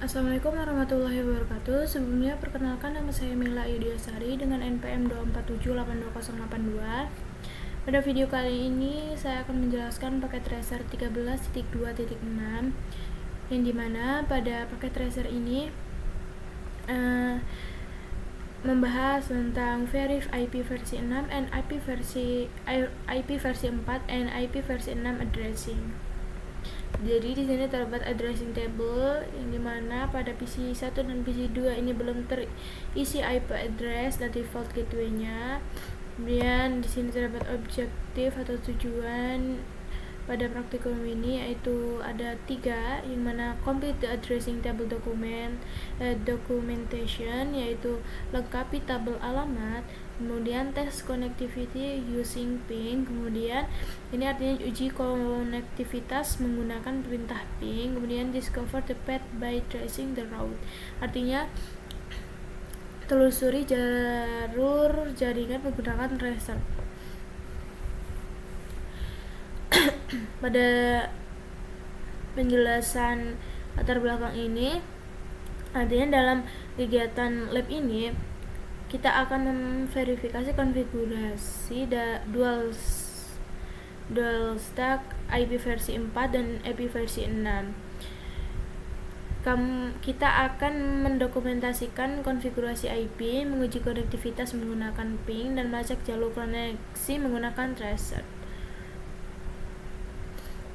Assalamualaikum warahmatullahi wabarakatuh. Sebelumnya perkenalkan, nama saya Mila Yudiasari dengan NPM 247828082. Pada video kali ini saya akan menjelaskan paket tracer 13.2.6 yang dimana pada paket tracer ini membahas tentang verif IP versi 6 and IP versi 4 and IP versi 6 addressing. Jadi di sini terdapat addressing table yang dimana pada PC 1 dan PC 2 ini belum terisi IP address dan default gateway-nya. Kemudian di sini terdapat objektif atau tujuan pada praktikum ini, yaitu ada 3, yang mana complete the addressing table documentation, yaitu lengkapi tabel alamat, kemudian test connectivity using ping, kemudian ini artinya uji konektivitas menggunakan perintah ping, kemudian discover the path by tracing the route, artinya telusuri jalur jaringan menggunakan tracer. Pada penjelasan latar belakang ini, artinya dalam kegiatan lab ini kita akan memverifikasi konfigurasi dual stack IP versi 4 dan IP versi 6. Kita akan mendokumentasikan konfigurasi IP, menguji konektivitas menggunakan ping, dan melacak jalur koneksi menggunakan tracer.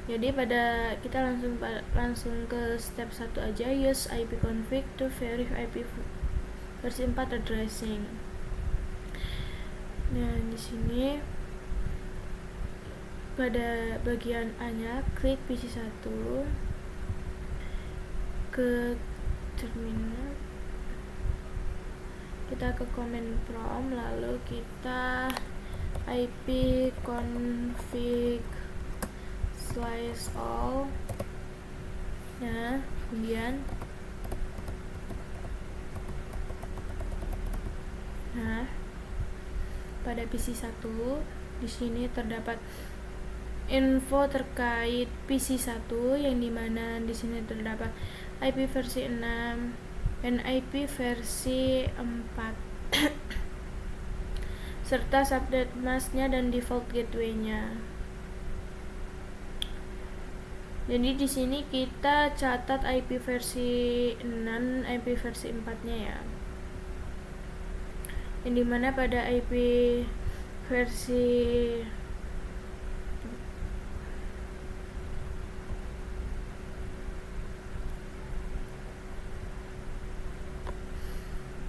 Jadi kita langsung ke step 1 aja, use ipconfig to verify IP versi 4 addressing. Nah, di sini pada bagian A-nya klik PC 1, ke terminal, kita ke command prompt, lalu kita ipconfig /all. Nah, kemudian pada PC 1 di sini terdapat info terkait PC 1, yang dimana di sini terdapat IP versi 6 dan IP versi 4 serta subnet mask-nya dan default gateway-nya. Jadi di sini kita catat IP versi 6, IP versi 4-nya ya. Yang dimana pada IP versi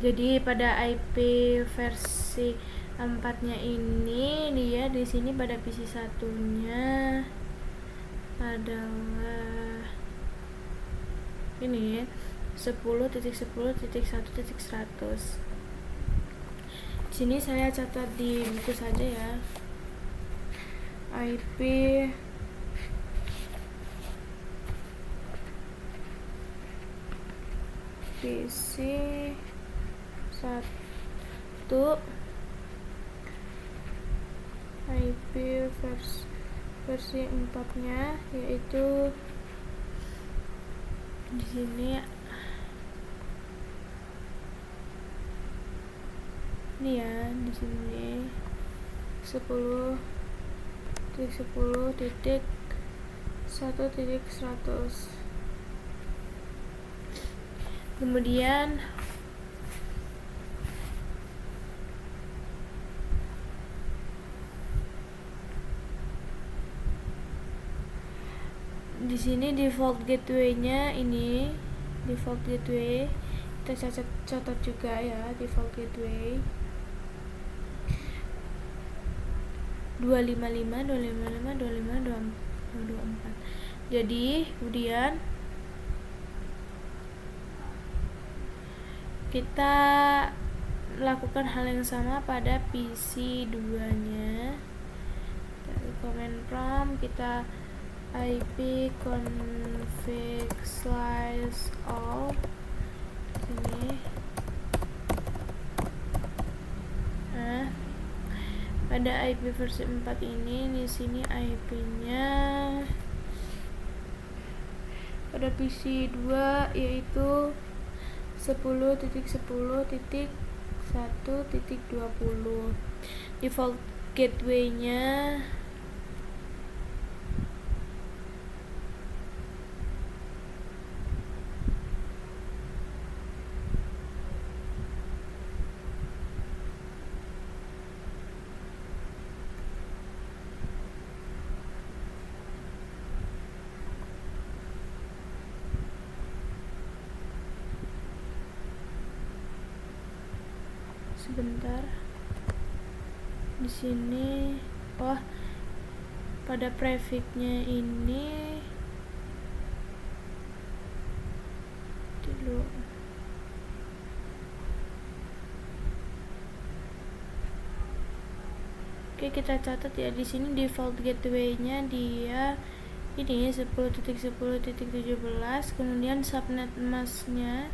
IP versi 4-nya ini, dia di sini pada PC 1-nya adalah ini 10.10.1.100. Di sini saya catat di buku saja ya. IP PC 1 IP versi 4-nya, yaitu di sini ini ya, di sini 10.10.1.100. Kemudian di sini default gateway-nya, ini default gateway kita catat juga ya, default gateway 255.255.255.254. Jadi kemudian kita lakukan hal yang sama pada PC 2-nya. Dari command prompt kita ipconfig /all sini. Nah, pada IP versi 4 ini, di sini IP-nya pada PC 2 yaitu 10.10.1.20. Default gateway-nya sebentar. Di sini pada prefix-nya ini dulu. Oke, kita catat ya, di sini default gateway-nya dia ini 10.10.17, kemudian subnet mask-nya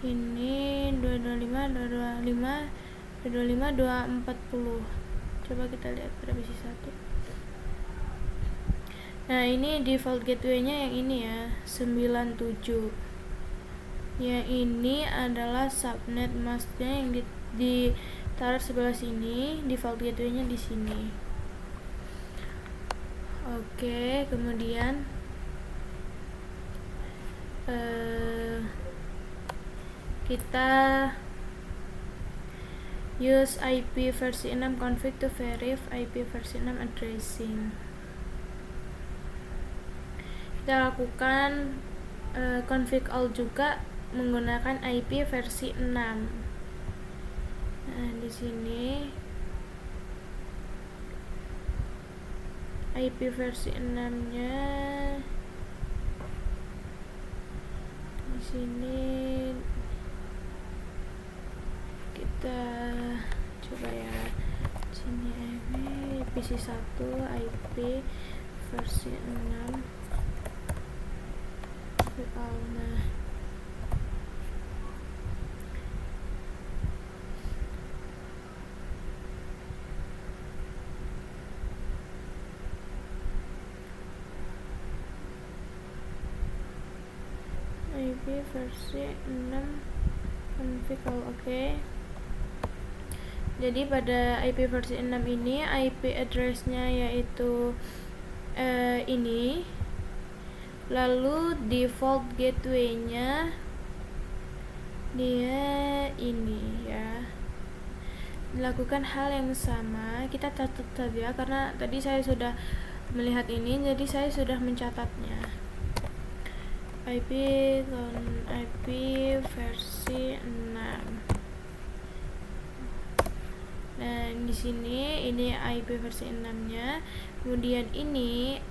ini 225.225.225.240. Coba kita lihat pada PC 1. Nah, ini default gateway-nya yang ini ya, 97. Yang ini adalah subnet mask-nya yang ditaruh sebelah sini, default gateway-nya di sini. Oke, kemudian kita use IP versi 6 config to verify IP versi 6 addressing. Kita lakukan config all juga menggunakan IP versi 6. Nah, di sini IP versi 6-nya di sini kita coba ya. Sini IP PC 1 IP versi 6 nah IP versi 6 config all. Oke. Jadi pada IP versi 6 ini IP address-nya yaitu ini, lalu default gateway-nya dia ini ya. Dilakukan hal yang sama, kita catat saja karena tadi saya sudah melihat ini, jadi saya sudah mencatatnya. IP versi 6. Nah, di sini ini IP versi 6-nya, kemudian ini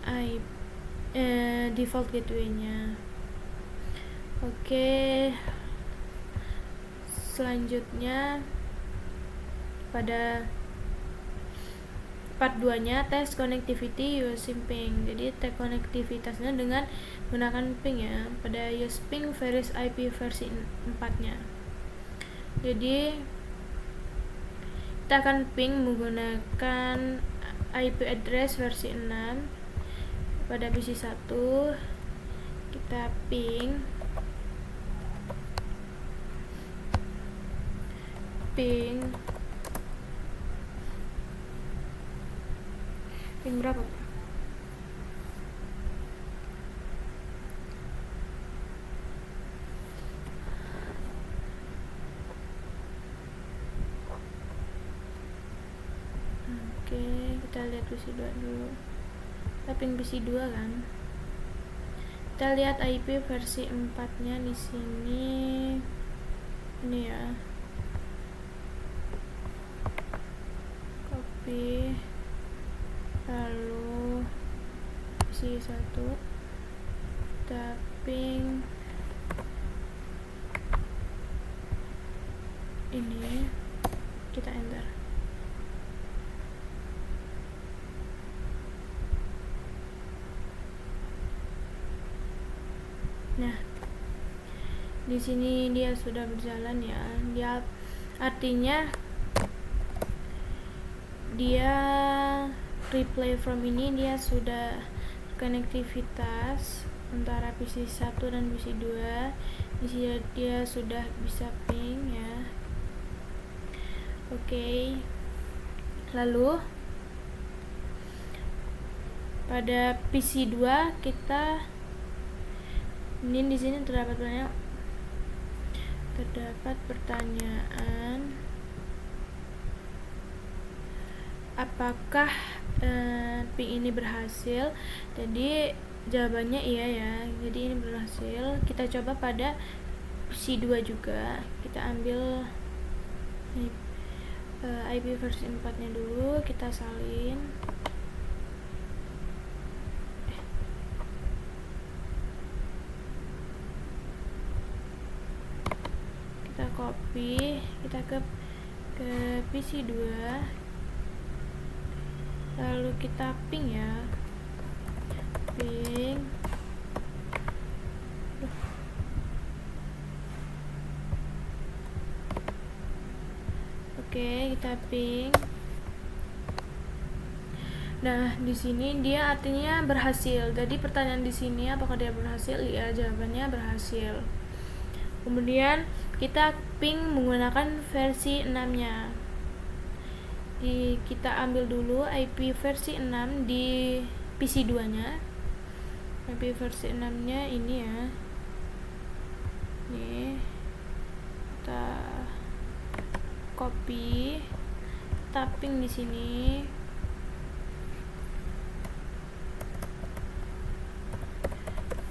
default gateway-nya. Oke. Selanjutnya pada part 2-nya test connectivity using ping. Jadi tes konektivitasnya dengan menggunakan ping ya. Pada use ping verify IP versi 4-nya. Jadi kita akan ping menggunakan IP address versi 6 pada PC 1. Kita ping berapa? Oke, kita lihat PC 2 dulu. Kita ping PC 2 kan. Kita lihat IP versi 4-nya di sini. Ini ya. Copy. Lalu PC 1. Kita ping ini. Kita enter. Nah, di sini dia sudah berjalan ya. Dia artinya dia replay from ini dia sudah konektivitas antara PC 1 dan PC 2. Di sini dia sudah bisa ping ya. Oke. Lalu pada PC 2 kita ini di sini terdapat pertanyaan apakah ping ini berhasil. Jadi jawabannya iya ya, jadi ini berhasil. Kita coba pada PC 2 juga, kita ambil IP versi 4 nya dulu, kita salin. Kita copy, kita ke PC 2, lalu kita ping ya, ping. Oke, kita ping. Nah, di sini dia artinya berhasil. Jadi pertanyaan di sini apakah dia berhasil? Ya, jawabannya berhasil. Kemudian kita ping menggunakan versi 6-nya. Kita ambil dulu IP versi 6 di PC 2-nya. IP versi 6-nya ini ya. Nih. Kita copy, tapping di sini.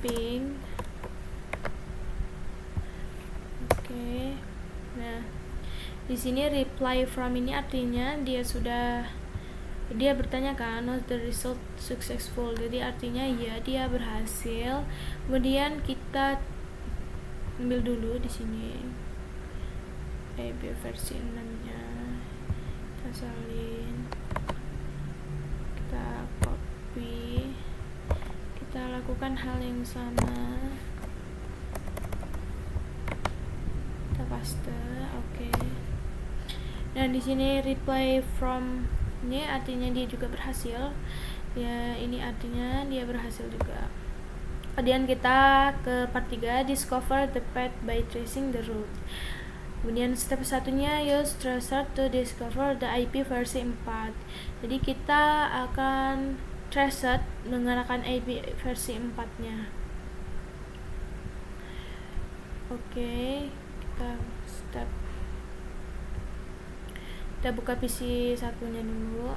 Ping. Oke. Nah, di sini reply from ini artinya dia bertanya kan, was the result successful, jadi artinya ya dia berhasil. Kemudian kita ambil dulu di sini IP versi 6-nya, kita salin, kita copy, kita lakukan hal yang sama, kita paste. Oke. Nah, di sini reply from ini artinya dia juga berhasil ya, ini artinya dia berhasil juga. Kemudian kita ke part 3, discover the path by tracing the route. Kemudian step satunya use tracer to discover the IP versi 4. Jadi kita akan tracer menggunakan IP versi 4-nya. Oke, kita buka PC 1-nya dulu.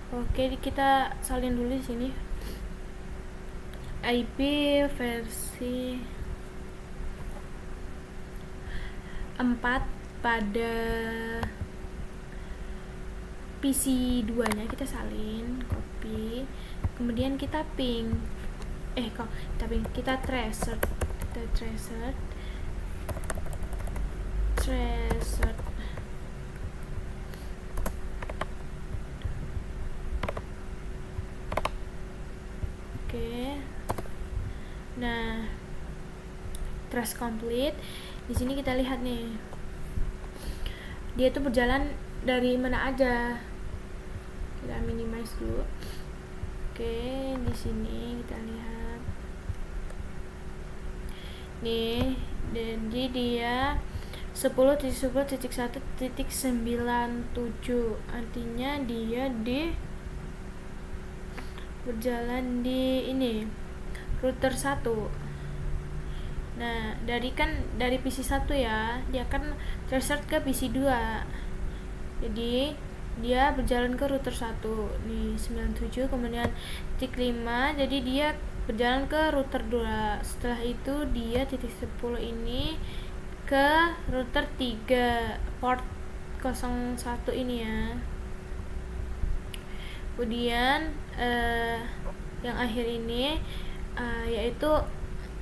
Oke, kita salin dulu di sini IP versi 4 pada PC 2-nya, kita salin, copy, kemudian kita ping. Kita tracer. Oke. Nah, trace complete. Di sini kita lihat nih, dia tuh berjalan dari mana aja. Kita minimize dulu. Oke, di sini kita lihat nih, jadi dia 10.10.1.97, artinya dia berjalan di ini router 1. Nah, dari PC 1 ya, dia akan tracer ke PC 2. Jadi dia berjalan ke router 1 nih 97, kemudian titik 5, jadi dia berjalan ke router 2. Setelah itu dia titik 10 ini ke router 3 port 01 ini ya. Kemudian yang akhir ini yaitu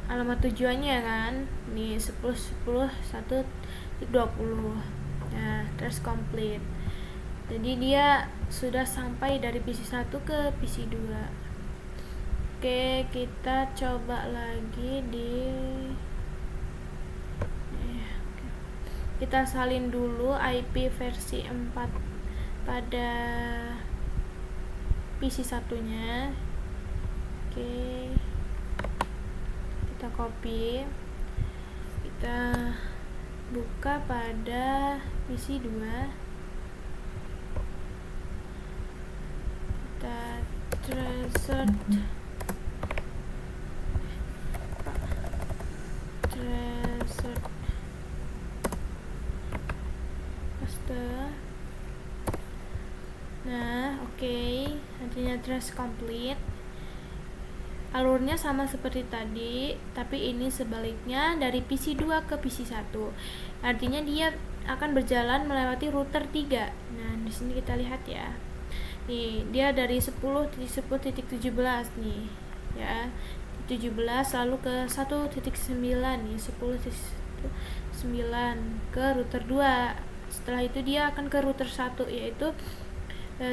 alamat tujuannya kan nih 10.10.1.20. Nah, trace complete. Jadi dia sudah sampai dari PC 1 ke PC 2. Oke, kita coba lagi kita salin dulu IP versi 4 pada PC 1-nya. Oke, kita copy, kita buka pada PC 2, kita tracer paste. Nah, oke, artinya trace complete. Alurnya sama seperti tadi, tapi ini sebaliknya dari PC 2 ke PC 1. Artinya dia akan berjalan melewati router 3. Nah, di sini kita lihat ya. Nih, dia dari 10.10.17 nih, ya. 17 lalu ke 1.9 nih, 10.9 ke router 2. Setelah itu dia akan ke router 1 yaitu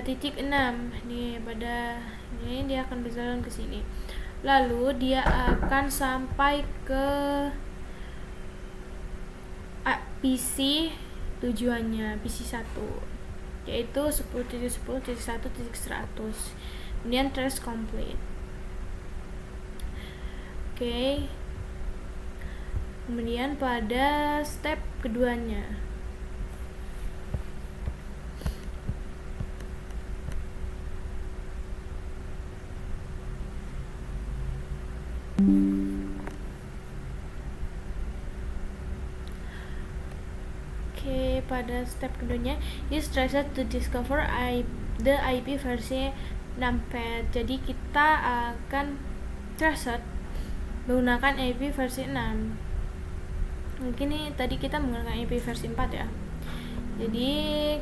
titik 6. Nih, pada ini dia akan berjalan ke sini. Lalu dia akan sampai ke PC tujuannya, PC 1, yaitu 10.10.1.100. Kemudian trace complete. Oke. Kemudian pada step keduanya, pada step keduanya is traced to discover the IP versi numpad. Jadi kita akan traced menggunakan IP versi 6. Mungkin nih tadi kita menggunakan IP versi 4 ya. Jadi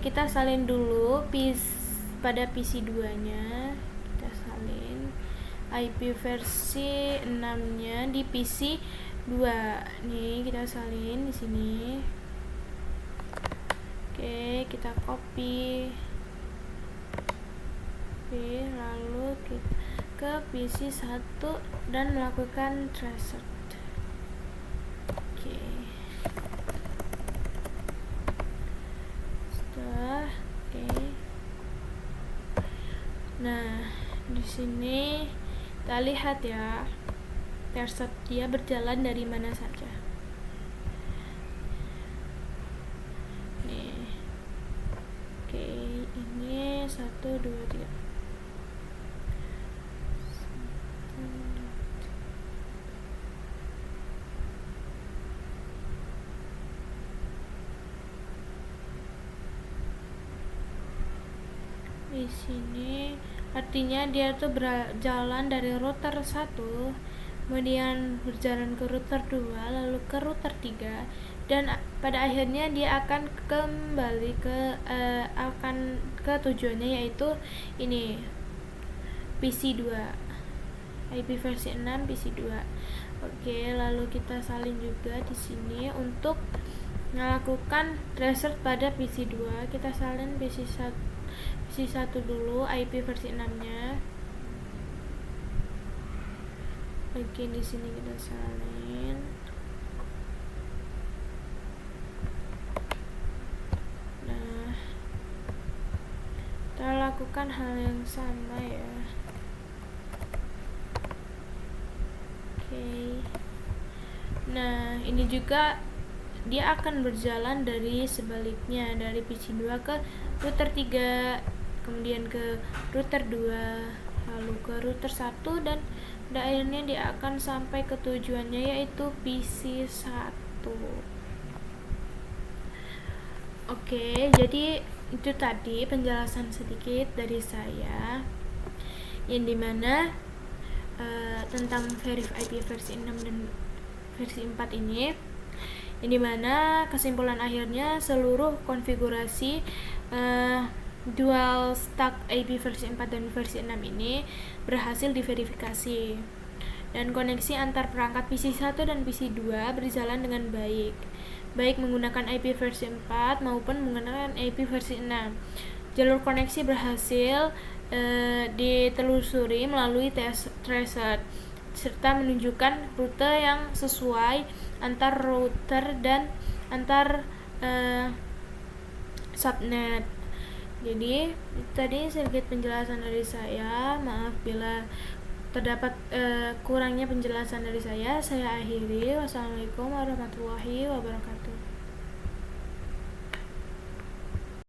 kita salin dulu pada PC 2 nya, kita salin IP versi 6 nya di PC 2. Nih kita salin di sini. Oke, kita copy. Oke, lalu kita ke PC 1 dan melakukan tracer. Oke. Oke. Nah, di sini kita lihat ya, tracer dia berjalan dari mana saja. Nih. Oke, ini 1 2 3. Di sini artinya dia tuh berjalan dari router 1, kemudian berjalan ke router 2, lalu ke router 3, dan pada akhirnya dia akan kembali ke tujuannya, yaitu ini PC 2, IP versi 6 PC 2. Oke, lalu kita salin juga di sini untuk melakukan tracer pada PC 2. Kita salin PC 1 dulu, IP versi 6-nya. Oke, di sini kita salin. Nah, kita lakukan hal yang sama ya. Oke. Nah, ini juga dia akan berjalan dari sebaliknya, dari PC 2 ke router 3, kemudian ke router 2, lalu ke router 1, dan pada akhirnya dia akan sampai ke tujuannya, yaitu PC 1. Oke, jadi itu tadi penjelasan sedikit dari saya, yang dimana tentang Verif IP versi 6 dan versi 4 ini, yang dimana kesimpulan akhirnya seluruh konfigurasi dual stack IP versi 4 dan versi 6 ini berhasil diverifikasi, dan koneksi antar perangkat PC 1 dan PC 2 berjalan dengan baik menggunakan IP versi 4 maupun menggunakan IP versi 6. Jalur koneksi berhasil ditelusuri melalui tracer serta menunjukkan rute yang sesuai antar router dan antar subnet. Jadi tadi sedikit penjelasan dari saya. Maaf bila terdapat kurangnya penjelasan dari saya akhiri. Wassalamualaikum warahmatullahi wabarakatuh.